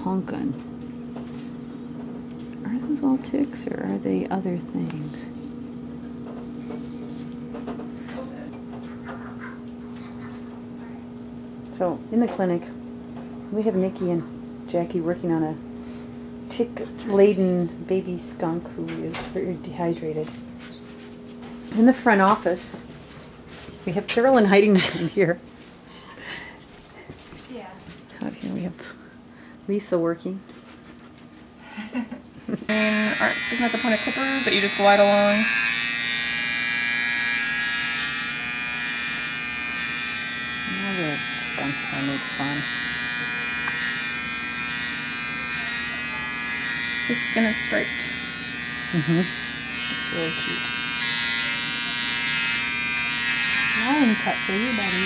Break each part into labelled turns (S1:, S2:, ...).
S1: honkin'. Are those all ticks or are they other things? So, in the clinic, we have Nikki and Jackie working on a tick-laden baby skunk who is very dehydrated. In the front office, we have Carolyn hiding behind here.
S2: Yeah.
S1: Out here we have Lisa working.
S2: Isn't that the point of clippers, that you just glide along?
S1: Another skunk I made fun.
S2: His skin is striped.
S1: It's really cute.
S2: Line cut for you, buddy.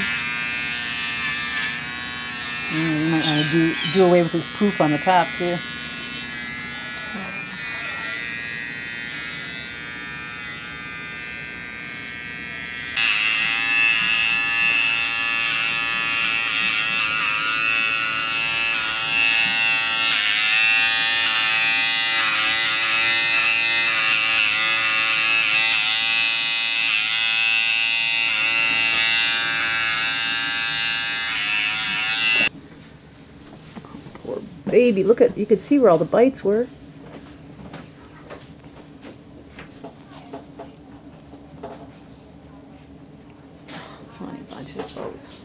S1: You might want to do away with his poof on the top too. Poor baby, look at, you could see where all the bites were. Funny bunch of boats.